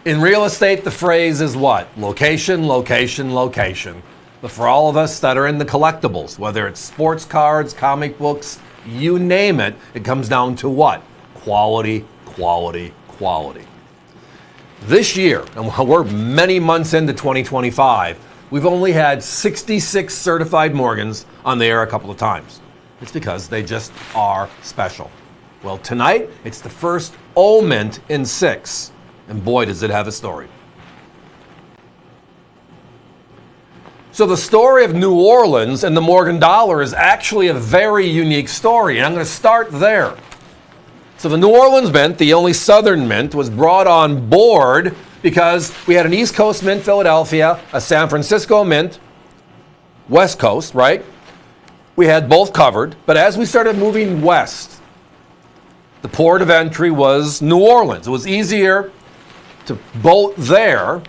In real estate, the phrase is what? Location, location, location. But for all of us that are in the collectibles, whether it's sports cards, comic books, you name it, it comes down to what? Quality, quality, quality. This year, and we're many months into 2025, we've only had 66 certified Morgans on the air a couple of times. It's because they just are special. Well, tonight, it's the first O mint in 6. And boy, does it have a story. So the story of New Orleans and the Morgan dollar is actually a very unique story, and I'm going to start there. So the New Orleans mint, the only Southern mint, was brought on board because we had an East Coast mint, Philadelphia, a San Francisco mint, West Coast, right? We had both covered, but as we started moving west, the port of entry was New Orleans. It was easier to boat there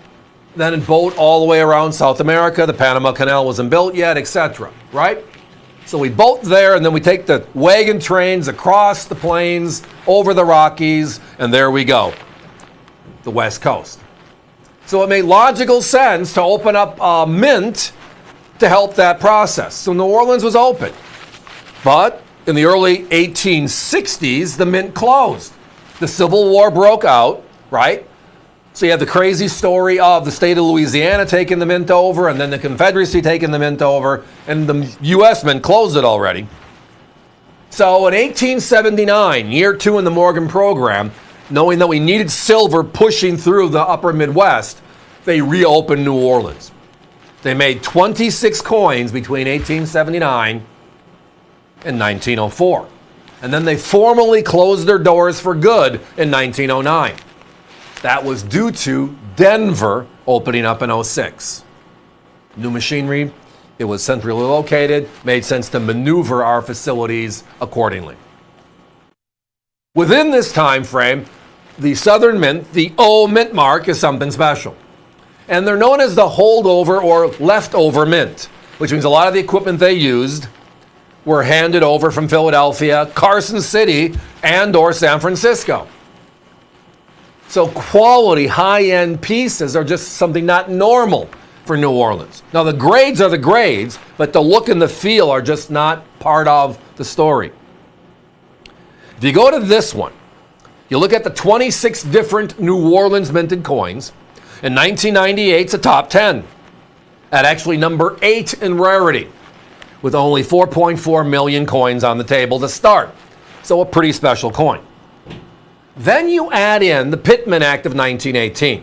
than boat all the way around South America. The Panama Canal wasn't built yet, etc., right? So we boat there, and then we take the wagon trains across the plains, over the Rockies, and there we go, the West Coast. So it made logical sense to open up a mint to help that process. So New Orleans was open. But in the early 1860s, the mint closed. The Civil War broke out, right? So you have the crazy story of the state of Louisiana taking the mint over, and then the Confederacy taking the mint over, and the U.S. mint closed it already. So in 1879, year 2 in the Morgan program, knowing that we needed silver pushing through the upper Midwest, they reopened New Orleans. They made 26 coins between 1879 and 1904. And then they formally closed their doors for good in 1909. That was due to Denver opening up in 06. New machinery, it was centrally located, made sense to maneuver our facilities accordingly. Within this time frame, the Southern Mint, the O mint mark, is something special. And they're known as the holdover or leftover mint, which means a lot of the equipment they used were handed over from Philadelphia, Carson City, and or San Francisco. So quality, high-end pieces are just something not normal for New Orleans. Now the grades are the grades, but the look and the feel are just not part of the story. If you go to this one, you look at the 26 different New Orleans minted coins. In 1998, it's a top 10. At actually number 8 in rarity, with only 4.4 million coins on the table to start. So a pretty special coin. Then you add in the Pittman Act of 1918.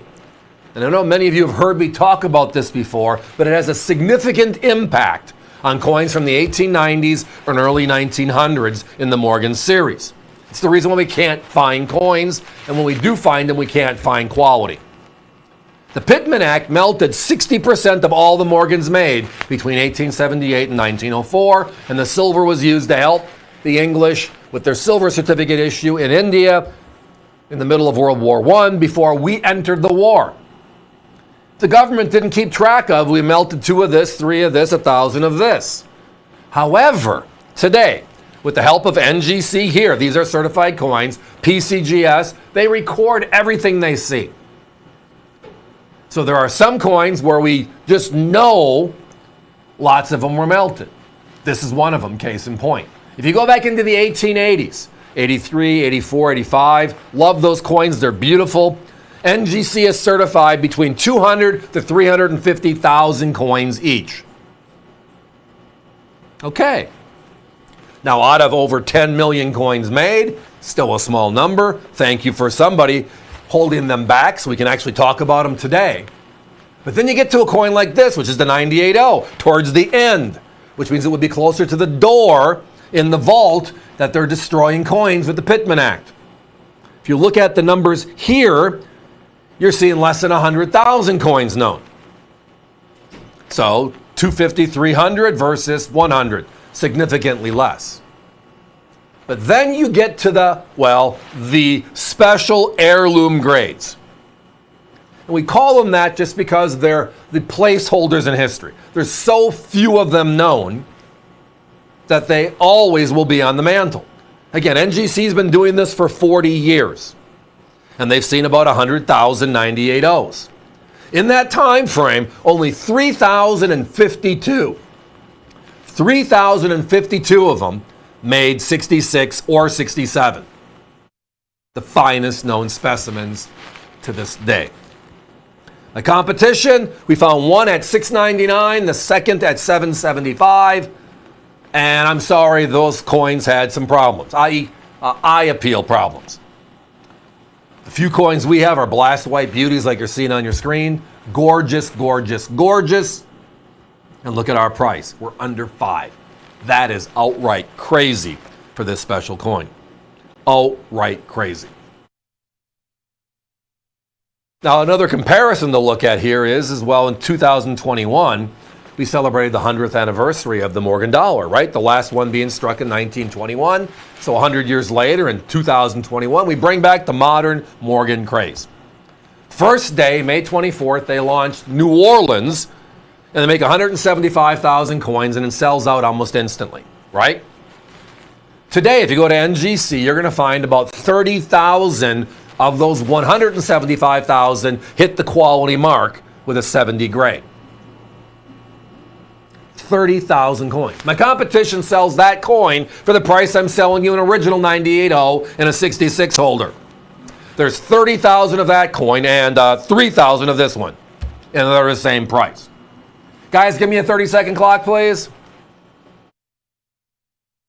And I know many of you have heard me talk about this before, but it has a significant impact on coins from the 1890s and early 1900s in the Morgan series. It's the reason why we can't find coins, and when we do find them, we can't find quality. The Pittman Act melted 60% of all the Morgans made between 1878 and 1904, and the silver was used to help the English with their silver certificate issue in India in the middle of World War I before we entered the war. The government didn't keep track of, we melted 2 of this, 3 of this, 1,000 of this. However, today, with the help of NGC here, these are certified coins, PCGS, they record everything they see. So there are some coins where we just know lots of them were melted. This is one of them, case in point. If you go back into the 1880s, 83, 84, 85, love those coins, they're beautiful. NGC is certified between 200 to 350,000 coins each. Okay. Now, out of over 10 million coins made, still a small number. Thank you for somebody holding them back so we can actually talk about them today. But then you get to a coin like this, which is the 980, towards the end, which means it would be closer to the door in the vault that they're destroying coins with the Pittman Act. If you look at the numbers here, you're seeing less than 100,000 coins known. So 250, 300 versus 100, significantly less. But then you get to the special heirloom grades. And we call them that just because they're the placeholders in history. There's so few of them known that they always will be on the mantle. Again, NGC's been doing this for 40 years. and they've seen about 100,000 98Os. In that time frame, only 3,052 of them made 66 or 67. The finest known specimens to this day. The competition, we found one at $6.99, the second at $7.75, and I'm sorry, those coins had some problems, i.e. eye appeal problems. The few coins we have are blast white beauties like you're seeing on your screen. Gorgeous, gorgeous, gorgeous. And look at our price. We're under $5. That is outright crazy for this special coin. Outright crazy. Now, another comparison to look at here is, as well, in 2021, we celebrated the 100th anniversary of the Morgan dollar, right? The last one being struck in 1921. So 100 years later, in 2021, we bring back the modern Morgan craze. First day, May 24th, they launched New Orleans, and they make 175,000 coins, and it sells out almost instantly, right? Today, if you go to NGC, you're going to find about 30,000 of those 175,000 hit the quality mark with a 70 grade. 30,000 coins. My competition sells that coin for the price I'm selling you an original 98.0 and a 66 holder. There's 30,000 of that coin and 3,000 of this one, and they're the same price. Guys, give me a 30-second clock, please.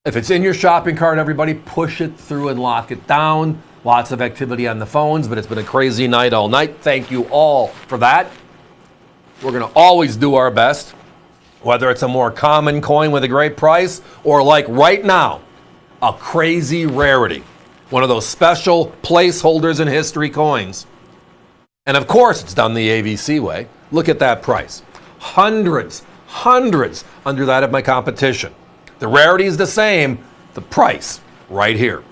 If it's in your shopping cart, everybody, push it through and lock it down. Lots of activity on the phones, but it's been a crazy night all night. Thank you all for that. We're going to always do our best, whether it's a more common coin with a great price or, like right now, a crazy rarity. One of those special placeholders in history coins. And of course, it's done the AVC way. Look at that price. Hundreds under that of my competition. The rarity is the same, the price right here.